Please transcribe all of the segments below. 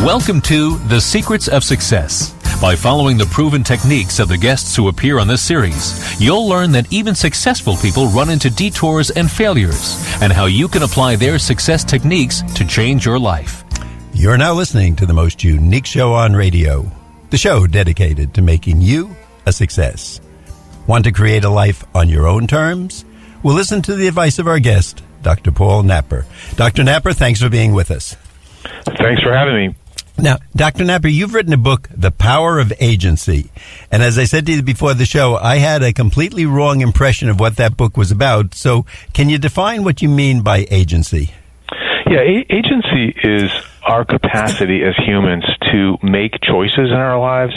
Welcome to The Secrets of Success. By following the proven techniques of the guests who appear on this series, you'll learn that even successful people run into detours and failures, and how you can apply their success techniques to change your life. You're now listening to the most unique show on radio, the show dedicated to making you a success. Want to create a life on your own terms? Well, listen to the advice of our guest, Dr. Paul Napper. Dr. Napper, thanks for being with us. Thanks for having me. Now, Dr. Napper, you've written a book, The Power of Agency. And as I said to you before the show, I had a completely wrong impression of what that book was about. So can you define what you mean by agency? Yeah, agency is our capacity as humans to make choices in our lives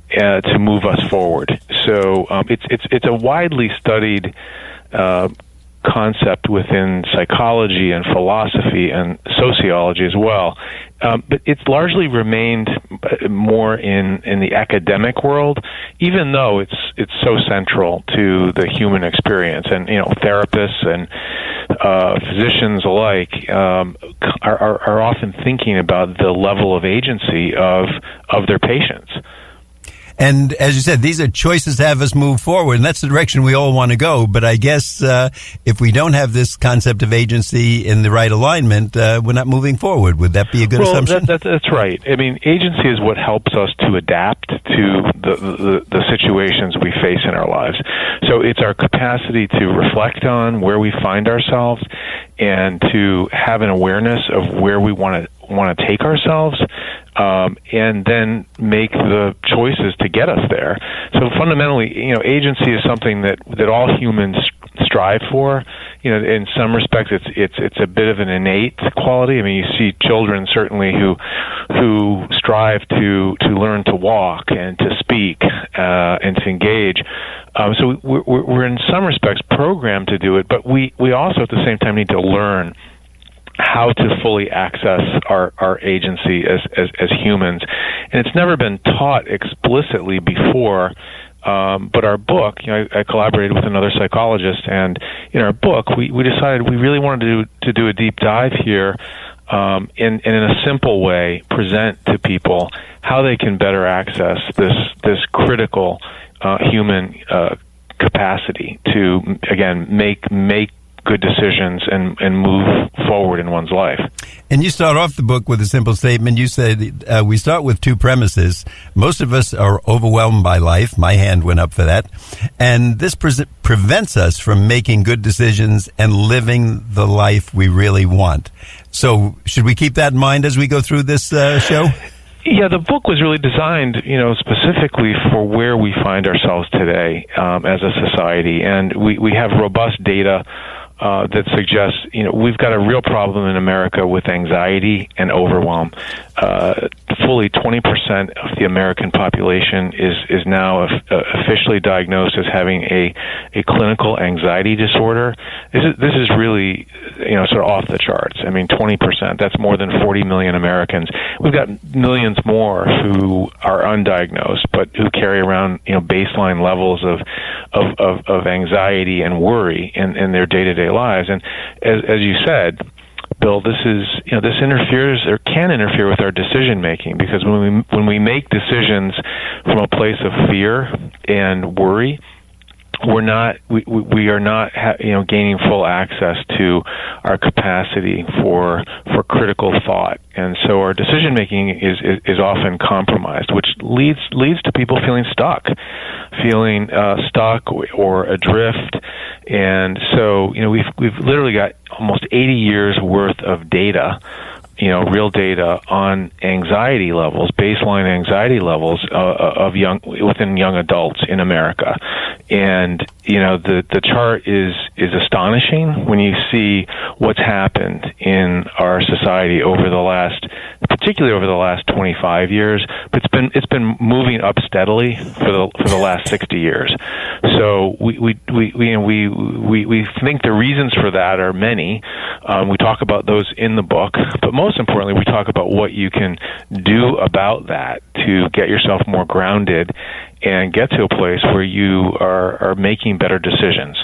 to move us forward. So it's a widely studied concept within psychology and philosophy and sociology as well. But it's largely remained more in the academic world, even though it's so central to the human experience. And therapists and physicians alike are often thinking about the level of agency of their patients. And as you said, these are choices to have us move forward, and that's the direction we all want to go. But I guess if we don't have this concept of agency in the right alignment, we're not moving forward. Would that be a good assumption? That's right. I mean, agency is what helps us to adapt to the situations we face in our lives. So it's our capacity to reflect on where we find ourselves and to have an awareness of where we want to take ourselves, and then make the choices to get us there. So fundamentally, agency is something that all humans strive for. In some respects, it's a bit of an innate quality. I mean, you see children certainly who strive to learn to walk and to speak and to engage. So we're in some respects programmed to do it, but we also at the same time need to learn how to fully access our agency as humans. And it's never been taught explicitly before, but our book, I collaborated with another psychologist, and in our book, we decided we really wanted to do a deep dive here, and in a simple way present to people how they can better access this critical human capacity to, again, make good decisions and move forward in one's life. And you start off the book with a simple statement. You said, we start with two premises. Most of us are overwhelmed by life. My hand went up for that. And this prevents us from making good decisions and living the life we really want. So should we keep that in mind as we go through this show? Yeah, the book was really designed, specifically for where we find ourselves today as a society. And we have robust data that suggests, we've got a real problem in America with anxiety and overwhelm. Fully 20% of the American population is now officially diagnosed as having a clinical anxiety disorder. This is really, sort of off the charts. I mean, 20%, that's more than 40 million Americans. We've got millions more who are undiagnosed, but who carry around, baseline levels of anxiety and worry in their day-to-day lives. And as you said, Bill, this interferes or can interfere with our decision making, because when we make decisions from a place of fear and worry, we are not gaining full access to our capacity for critical thought, and so our decision making is often compromised, which leads to people feeling stuck or adrift. And so we've literally got almost 80 years worth of data, real data on anxiety levels, baseline anxiety levels within young adults in America. And the chart is astonishing when you see what's happened in our society particularly over the last 25 years, but it's been moving up steadily for the last 60 years. So we think the reasons for that are many. We talk about those in the book, but most importantly, we talk about what you can do about that to get yourself more grounded and get to a place where you are making better decisions.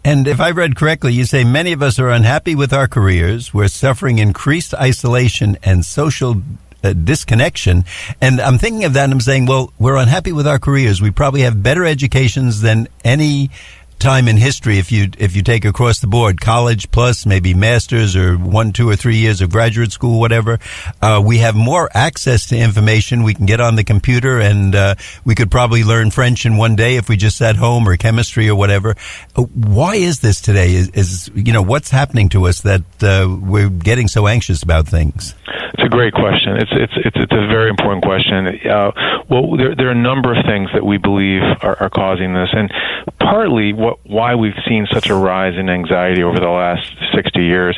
And if I read correctly, you say many of us are unhappy with our careers. We're suffering increased isolation and social disconnection. And I'm thinking of that and I'm saying, well, we're unhappy with our careers. We probably have better educations than any time in history if you take across the board, college plus maybe masters or 1, 2, or 3 years of graduate school, whatever. We have more access to information. We can get on the computer and we could probably learn French in one day if we just sat home, or chemistry or whatever. Why is this today? Is what's happening to us that we're getting so anxious about things? It's a great question. It's a very important question. Well, there are a number of things that we believe are causing this, and partly why we've seen such a rise in anxiety over the last 60 years.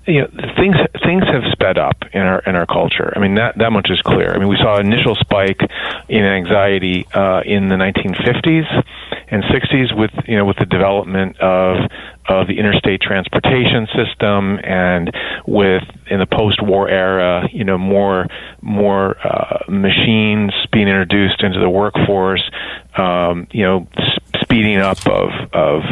Things have sped up in our culture. I mean, that much is clear. I mean, we saw an initial spike in anxiety in the 1950s and 60s with the development of the interstate transportation system, and in the post-war era, more machines being introduced into the workforce, speeding up of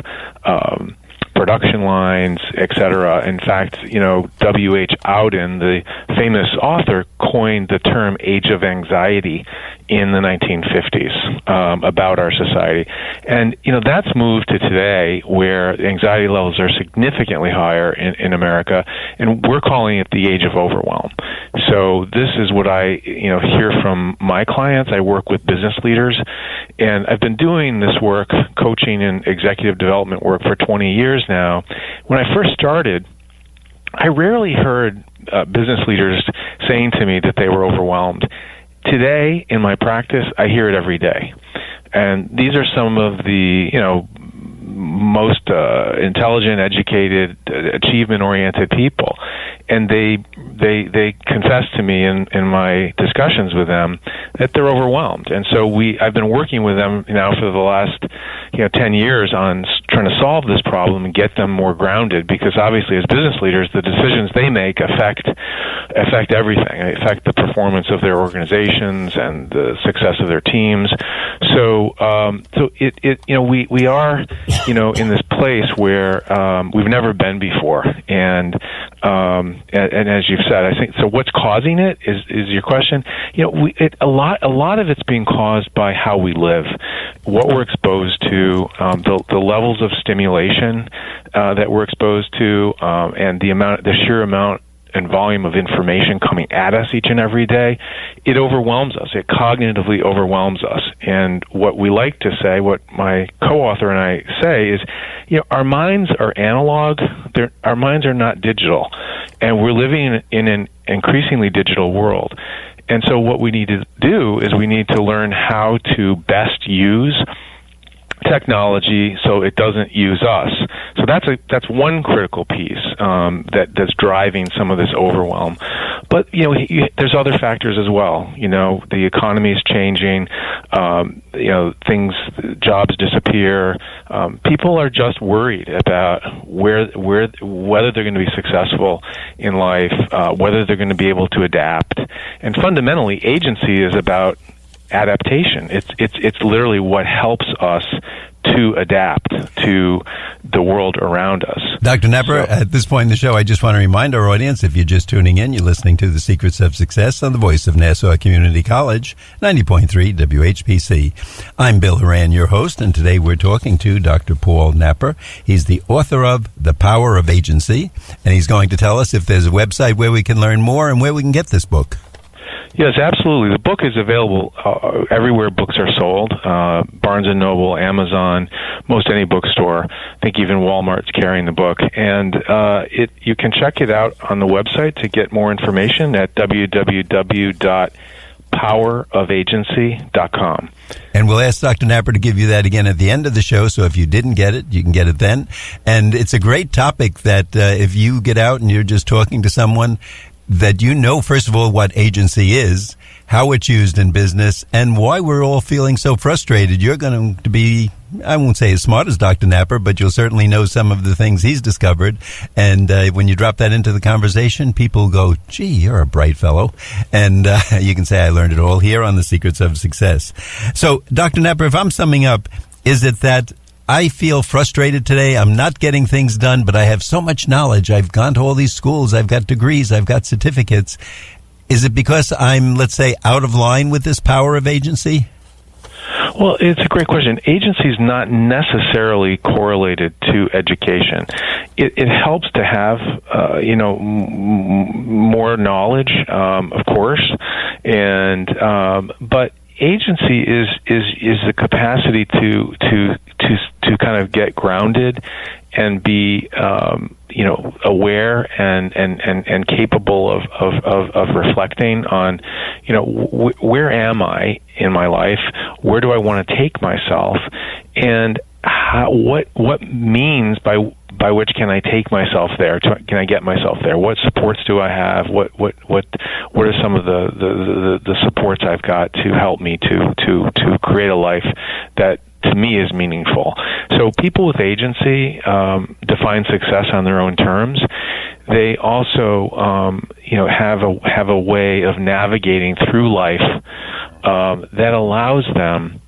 production lines, etc. In fact, W.H. Auden, the famous author, coined the term age of anxiety in the 1950s about our society. And, that's moved to today where anxiety levels are significantly higher in America, and we're calling it the age of overwhelm. So this is what I, hear from my clients. I work with business leaders, and I've been doing this work, coaching and executive development work, for 20 years now. When I first started, I rarely heard business leaders saying to me that they were overwhelmed. Today, in my practice, I hear it every day. And these are some of the, most intelligent, educated, achievement-oriented people. And they confess to me in my discussions with them that they're overwhelmed. And so I've been working with them now for the last 10 years on trying to solve this problem and get them more grounded, because obviously as business leaders, the decisions they make affect everything. They affect the performance of their organizations and the success of their teams. So we are in this place where we've never been before, and as you've said, I think so. What's causing it is your question. A lot of it's being caused by how we live, what we're exposed to, the levels of stimulation that we're exposed to, and the sheer amount and volume of information coming at us each and every day. It overwhelms us. It cognitively overwhelms us. And what we like to say, what my co-author and I say is, our minds are analog. Our minds are not digital. And we're living in an increasingly digital world. And so what we need to do is we need to learn how to best use technology so it doesn't use us. So that's one critical piece that's driving some of this overwhelm. But there's other factors as well. The economy is changing. Jobs disappear. People are just worried about whether they're going to be successful in life, whether they're going to be able to adapt. And fundamentally, agency is about adaptation. It's literally what helps us to adapt to the world around us. Dr. Napper, at this point in the show, I just want to remind our audience, if you're just tuning in, you're listening to The Secrets of Success on the voice of Nassau Community College, 90.3 WHPC. I'm Bill Horan, your host, and today we're talking to Dr. Paul Napper. He's the author of The Power of Agency, and he's going to tell us if there's a website where we can learn more and where we can get this book. Yes, absolutely. The book is available everywhere books are sold, Barnes & Noble, Amazon, most any bookstore. I think even Walmart's carrying the book. And you can check it out on the website to get more information at www.powerofagency.com. And we'll ask Dr. Napper to give you that again at the end of the show, so if you didn't get it, you can get it then. And it's a great topic that if you get out and you're just talking to someone, that first of all, what agency is, how it's used in business, and why we're all feeling so frustrated. You're going to be, I won't say as smart as Dr. Napper, but you'll certainly know some of the things he's discovered. And when you drop that into the conversation, people go, gee, you're a bright fellow. And you can say, I learned it all here on The Secrets of Success. So, Dr. Napper, if I'm summing up, is it that I feel frustrated today. I'm not getting things done, but I have so much knowledge. I've gone to all these schools. I've got degrees. I've got certificates. Is it because I'm, let's say, out of line with this power of agency? Well, it's a great question. Agency is not necessarily correlated to education. It helps to have, more knowledge, of course, and but agency is the capacity to kind of get grounded and be aware and capable of reflecting on where am I in my life, where do I want to take myself, and what means by which can I take myself there? Can I get myself there? What supports do I have? What are some of the supports I've got to help me to create a life that to me is meaningful? So people with agency define success on their own terms. They also have a way of navigating through life that allows them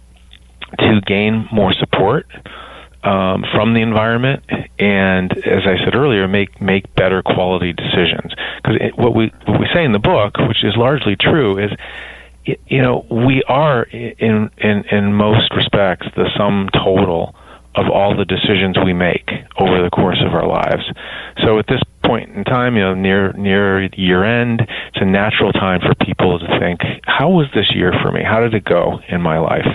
to gain more support from the environment, and as I said earlier, make better quality decisions. Because what we say in the book, which is largely true, is we are in most respects the sum total of all the decisions we make over the course of our lives. So at this point in time, near year end, it's a natural time for people to think, how was this year for me? How did it go in my life?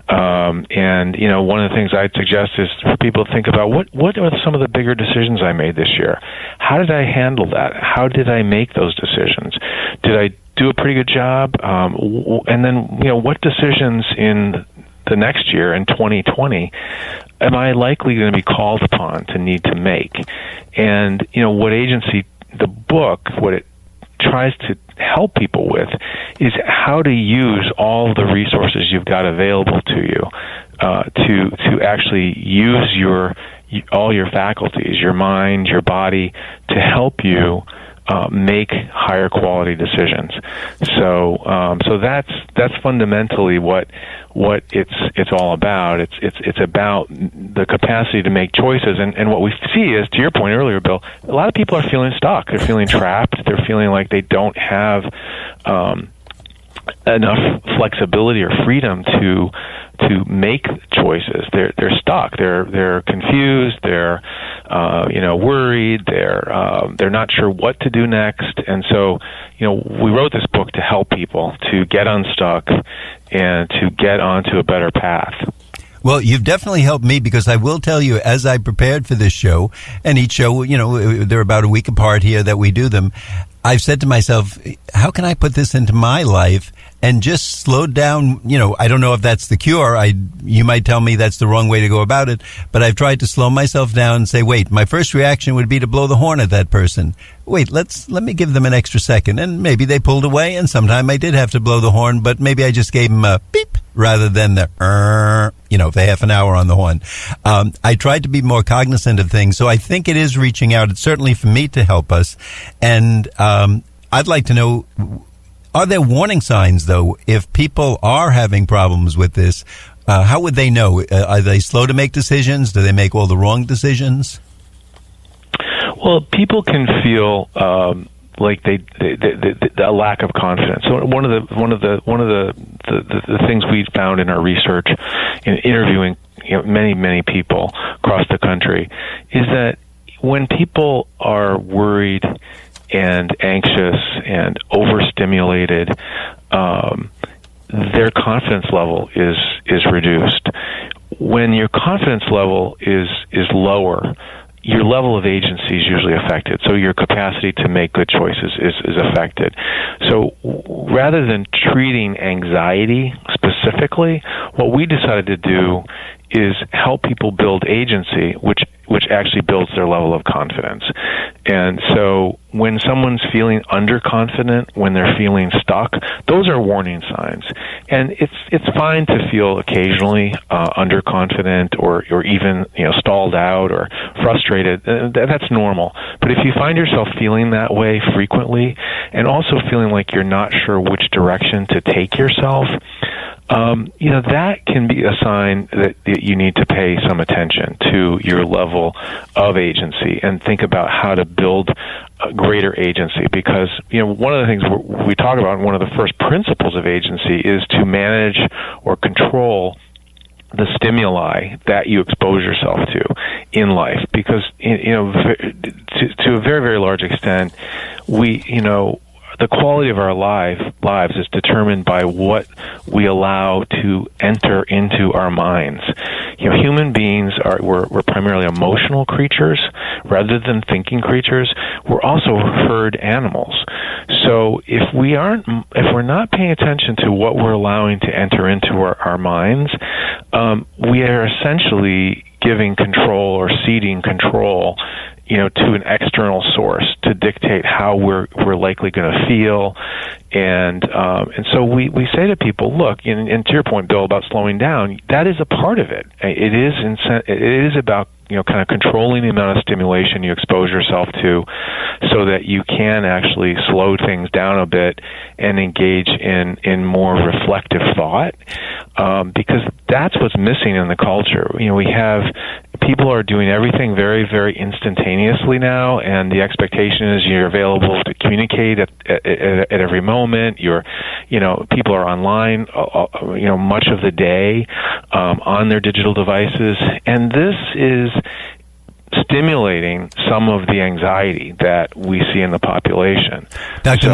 And one of the things I'd suggest is for people to think about what are some of the bigger decisions I made this year? How did I handle that? How did I make those decisions? Did I do a pretty good job? And then, what decisions in the next year, in 2020, am I likely going to be called upon to need to make? And, what agency, the book, what it tries to help people with is how to use all the resources you've got available to you to actually use all your faculties, your mind, your body, to help you make higher quality decisions. So that's fundamentally what it's all about. It's about the capacity to make choices, and what we see is, to your point earlier, Bill, a lot of people are feeling stuck. They're feeling trapped. They're feeling like they don't have enough flexibility or freedom to make choices. They're stuck. They're confused. They're worried. They're not sure what to do next. And so, we wrote this book to help people to get unstuck and to get onto a better path. Well, you've definitely helped me, because I will tell you, as I prepared for this show, and each show, they're about a week apart here that we do them, I've said to myself, how can I put this into my life and just slow down? I don't know if that's the cure. You might tell me that's the wrong way to go about it, but I've tried to slow myself down and say, wait, my first reaction would be to blow the horn at that person. Wait, let me give them an extra second. And maybe they pulled away, and sometime I did have to blow the horn, but maybe I just gave them a beep rather than the for half an hour on the horn. I tried to be more cognizant of things, so I think it is reaching out. It's certainly for me to help us. And I'd like to know, are there warning signs, though, if people are having problems with this? How would they know? Are they slow to make decisions? Do they make all the wrong decisions? Well, people can feel like they a lack of confidence. So one of the things we found in our research in interviewing many people across the country is that when people are worried and anxious and overstimulated, their confidence level is reduced. When your confidence level is lower, your level of agency is usually affected. So your capacity to make good choices is affected. So rather than treating anxiety specifically, what we decided to do is help people build agency, which actually builds their level of confidence. And so when someone's feeling underconfident, when they're feeling stuck, those are warning signs. And it's fine to feel occasionally underconfident or even stalled out or frustrated. That's normal. But if you find yourself feeling that way frequently, and also feeling like you're not sure which direction to take yourself, that can be a sign that you need to pay some attention to your level of agency and think about how to build a greater agency. Because, one of the things we talk about, one of the first principles of agency is to manage or control the stimuli that you expose yourself to in life. Because, to a very, very large extent, the quality of our lives is determined by what we allow to enter into our minds. Human beings we're primarily emotional creatures rather than thinking creatures. We're also herd animals. So if we're not paying attention to what we're allowing to enter into our minds, we are essentially giving control or ceding control to an external source to dictate how we're likely going to feel, and so we say to people, look, and to your point, Bill, about slowing down, that is a part of it. It is about kind of controlling the amount of stimulation you expose yourself to, so that you can actually slow things down a bit and engage in more reflective thought, because that's what's missing in the culture. We have people are doing everything very, very instantaneously now, and the expectation is you're available to communicate at every moment. People are online, much of the day, on their digital devices, and this is stimulating some of the anxiety that we see in the population. Dr.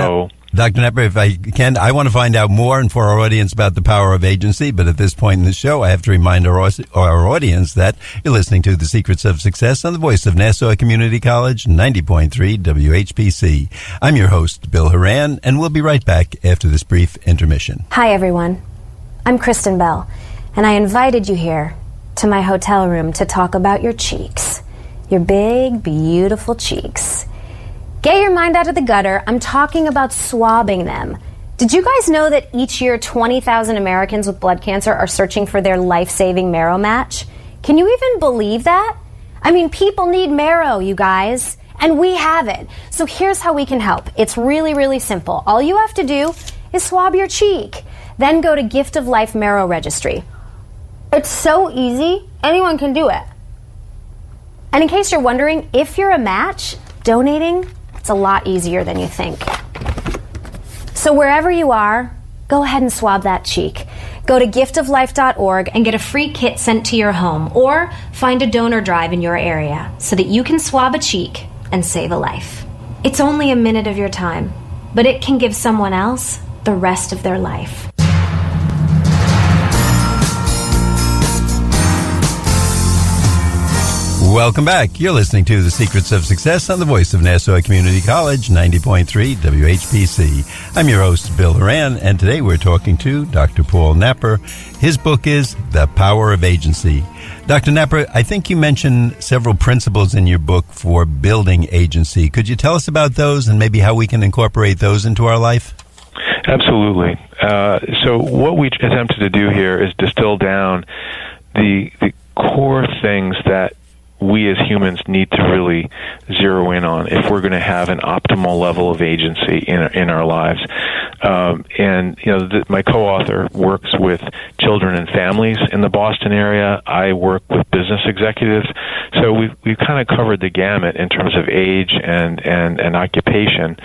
Knepper, if I can, I want to find out more and for our audience about the power of agency, but at this point in the show, I have to remind our audience that you're listening to The Secrets of Success on the voice of Nassau Community College, 90.3 WHPC. I'm your host, Bill Horan, and we'll be right back after this brief intermission. Hi, everyone. I'm Kristen Bell, and I invited you here to my hotel room to talk about your cheeks. Your big, beautiful cheeks. Get your mind out of the gutter. I'm talking about swabbing them. Did you guys know that each year 20,000 Americans with blood cancer are searching for their life-saving marrow match? Can you even believe that? I mean, people need marrow, you guys, and we have it. So here's how we can help. It's really, really simple. All you have to do is swab your cheek. Then go to Gift of Life Marrow Registry. It's so easy, anyone can do it. And in case you're wondering, if you're a match, donating, it's a lot easier than you think. So wherever you are, go ahead and swab that cheek. Go to giftoflife.org and get a free kit sent to your home, or find a donor drive in your area so that you can swab a cheek and save a life. It's only a minute of your time, but it can give someone else the rest of their life. Welcome back. You're listening to The Secrets of Success on the voice of Nassau Community College, 90.3 WHPC. I'm your host, Bill Horan, and today we're talking to Dr. Paul Knepper. His book is The Power of Agency. Dr. Knepper, I think you mentioned several principles in your book for building agency. Could you tell us about those and maybe how we can incorporate those into our life? Absolutely. So what we attempted to do here is distill down the core things that we as humans need to really zero in on if we're going to have an optimal level of agency in our lives. My co-author works with children and families in the Boston area. I work with business executives. So we've kind of covered the gamut in terms of age and occupation.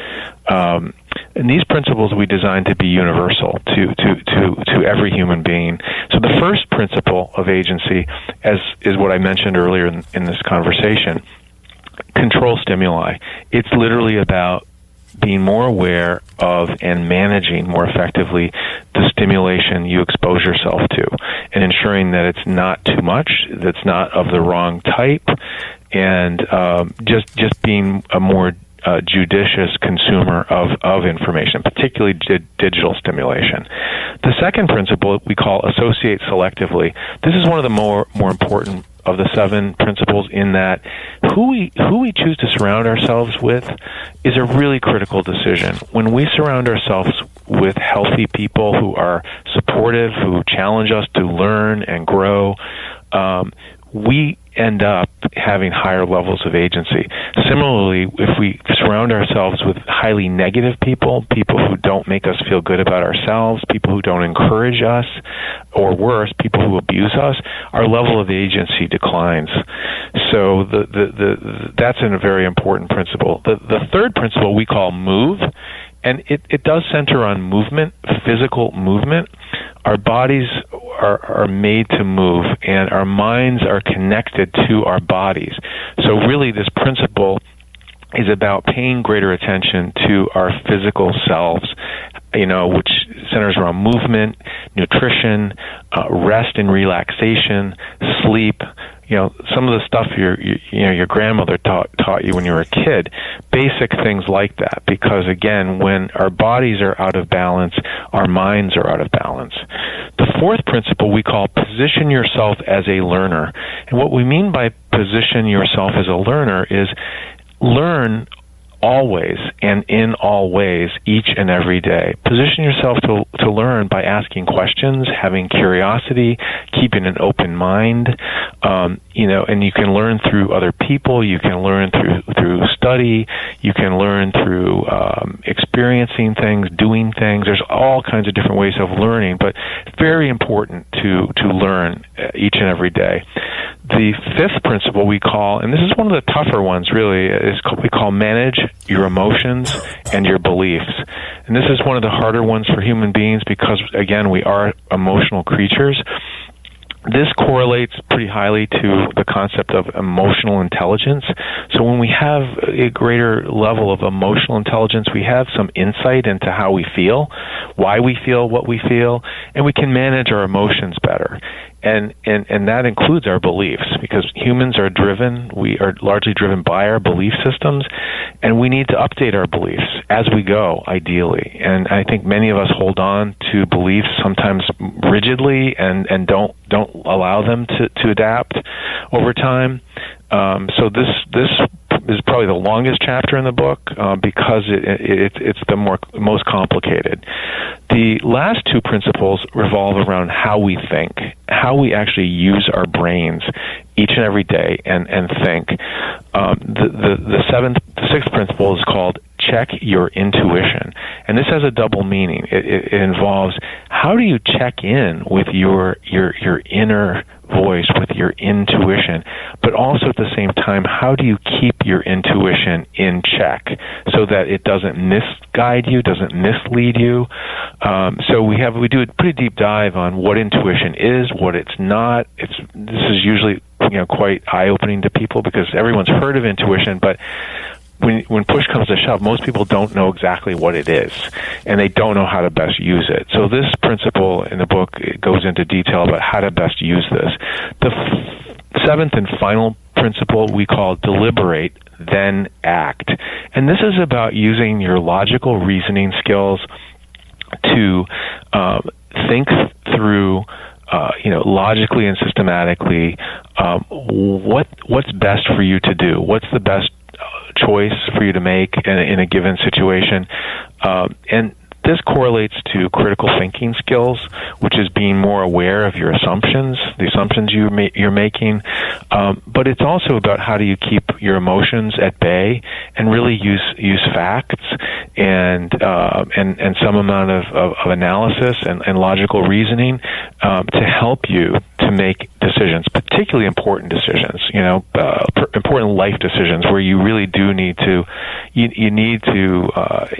And these principles we designed to be universal to every human being. So the first principle of agency, as is what I mentioned earlier in this conversation, control stimuli. It's literally about being more aware of and managing more effectively the stimulation you expose yourself to, and ensuring that it's not too much, that's not of the wrong type, and just being a more judicious consumer of information, particularly digital stimulation. The second principle we call associate selectively. This is one of the more important of the 7 principles, in that who we choose to surround ourselves with is a really critical decision. When we surround ourselves with healthy people who are supportive, who challenge us to learn and grow, we end up having higher levels of agency. Similarly, if we surround ourselves with highly negative people who don't make us feel good about ourselves, people who don't encourage us, or worse, people who abuse us, our level of agency declines. So that's a very important principle. The third principle we call move, and it does center on movement, physical movement. Our bodies are made to move, and our minds are connected to our bodies. So really this principle is about paying greater attention to our physical selves, which centers around movement, nutrition, rest and relaxation, sleep. Some of the stuff your grandmother taught you when you were a kid, basic things like that. Because again, when our bodies are out of balance, our minds are out of balance. The fourth principle we call position yourself as a learner. And what we mean by position yourself as a learner is learn always and in all ways, each and every day. Position yourself to learn by asking questions, having curiosity, keeping an open mind, and you can learn through other people, you can learn through study, you can learn through experiencing things, doing things. There's all kinds of different ways of learning, but it's very important to learn each and every day. The fifth principle we call, and this is one of the tougher ones really, we call manage your emotions and your beliefs. And this is one of the harder ones for human beings because, again, we are emotional creatures. This correlates pretty highly to the concept of emotional intelligence. So when we have a greater level of emotional intelligence, we have some insight into how we feel, why we feel what we feel, and we can manage our emotions better. And that includes our beliefs, because humans are driven, we are largely driven by our belief systems, and we need to update our beliefs as we go, ideally. And I think many of us hold on to beliefs sometimes rigidly and don't allow them to adapt over time. So this is probably the longest chapter in the book because it's the most complicated. The last two principles revolve around how we think, how we actually use our brains each and every day and think. The sixth principle is called check your intuition. And this has a double meaning. It involves how do you check in with your inner voice, with your intuition, but also at the same time, how do you keep your intuition in check so that it doesn't misguide you, doesn't mislead you? So we do a pretty deep dive on what intuition is, what it's not. This is usually quite eye-opening to people because everyone's heard of intuition, but when push comes to shove, most people don't know exactly what it is, and they don't know how to best use it. So this principle in the book goes into detail about how to best use this. The seventh and final principle we call deliberate, then act. And this is about using your logical reasoning skills to think through logically and systematically what's best for you to do, what's the best choice for you to make in a given situation. And this correlates to critical thinking skills, which is being more aware of your assumptions, the assumptions you're making. But it's also about how do you keep your emotions at bay and really use facts and some amount of analysis and logical reasoning to help you to make decisions, particularly important decisions, important life decisions where you really do need to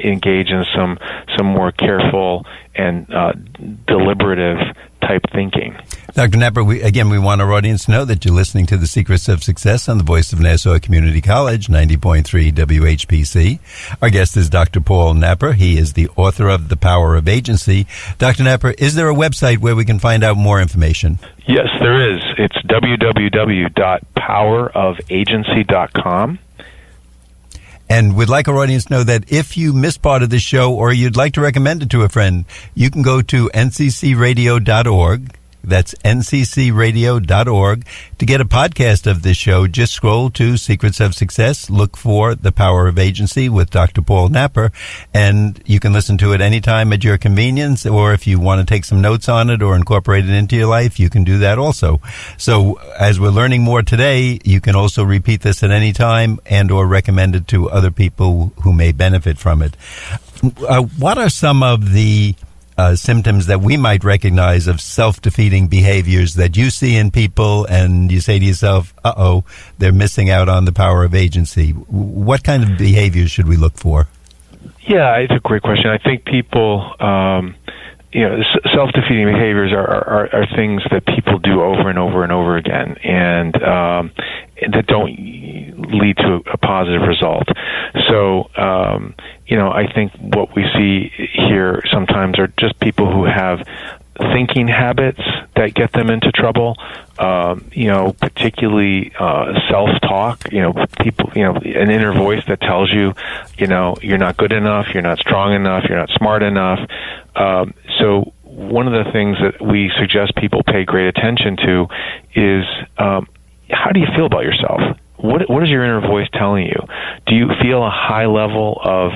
engage in some more careful and deliberative type thinking. Dr. Napper, we want our audience to know that you're listening to The Secrets of Success on the voice of Nassau Community College, 90.3 WHPC. Our guest is Dr. Paul Napper. He is the author of The Power of Agency. Dr. Napper, is there a website where we can find out more information? Yes, there is. It's www.powerofagency.com. And we'd like our audience to know that if you missed part of the show or you'd like to recommend it to a friend, you can go to nccradio.org That's nccradio.org. To get a podcast of this show, just scroll to Secrets of Success, look for The Power of Agency with Dr. Paul Napper, and you can listen to it anytime at your convenience, or if you want to take some notes on it or incorporate it into your life, you can do that also. So as we're learning more today, you can also repeat this at any time and or recommend it to other people who may benefit from it. What are some of the symptoms that we might recognize of self-defeating behaviors that you see in people and you say to yourself, they're missing out on the power of agency? What kind of behaviors should we look for? Yeah, it's a great question. I think people, self-defeating behaviors are things that people do over and over and over again, and that don't lead to a positive result. So, I think what we see here sometimes are just people who have thinking habits that get them into trouble, particularly self-talk, people, an inner voice that tells you, you're not good enough, you're not strong enough, you're not smart enough. So one of the things that we suggest people pay great attention to is how do you feel about yourself? What is your inner voice telling you? Do you feel a high level of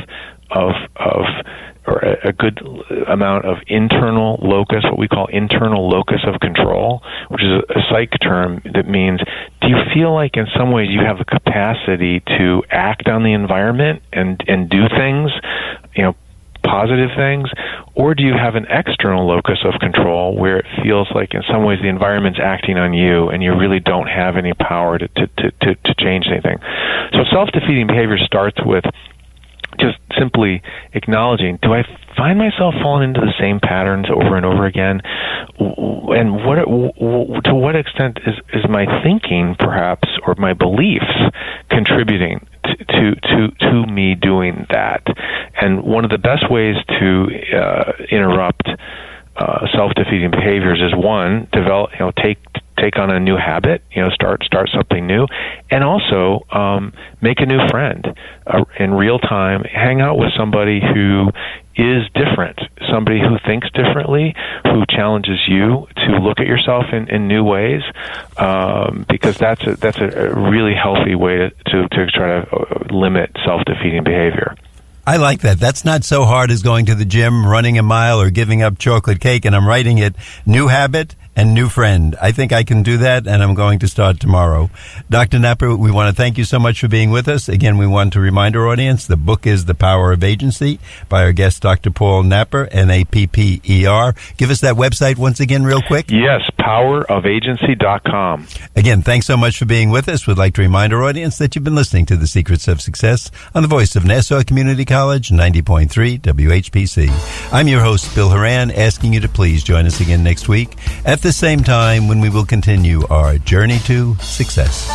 or a good amount of internal locus, what we call internal locus of control, which is a psych term that means, do you feel like in some ways you have the capacity to act on the environment and do things, positive things, or do you have an external locus of control where it feels like in some ways the environment's acting on you and you really don't have any power to change anything? So self-defeating behavior starts with just simply acknowledging, do I find myself falling into the same patterns over and over again? And to what extent is my thinking, perhaps, or my beliefs contributing to me doing that? And one of the best ways to interrupt self-defeating behaviors is, one, develop, take on a new habit, start something new, and also make a new friend in real time. Hang out with somebody who is different, somebody who thinks differently, who challenges you to look at yourself in new ways, because that's a really healthy way to try to limit self-defeating behavior. I like that. That's not so hard as going to the gym, running a mile, or giving up chocolate cake, and I'm writing it, new habit and new friend. I think I can do that, and I'm going to start tomorrow. Dr. Napper, we want to thank you so much for being with us. Again, we want to remind our audience, the book is The Power of Agency by our guest, Dr. Paul Napper, Napper. Give us that website once again real quick. Yes, powerofagency.com. Again, thanks so much for being with us. We'd like to remind our audience that you've been listening to The Secrets of Success on the voice of Nassau Community College, 90.3 WHPC. I'm your host, Bill Horan, asking you to please join us again next week at the same time when we will continue our journey to success.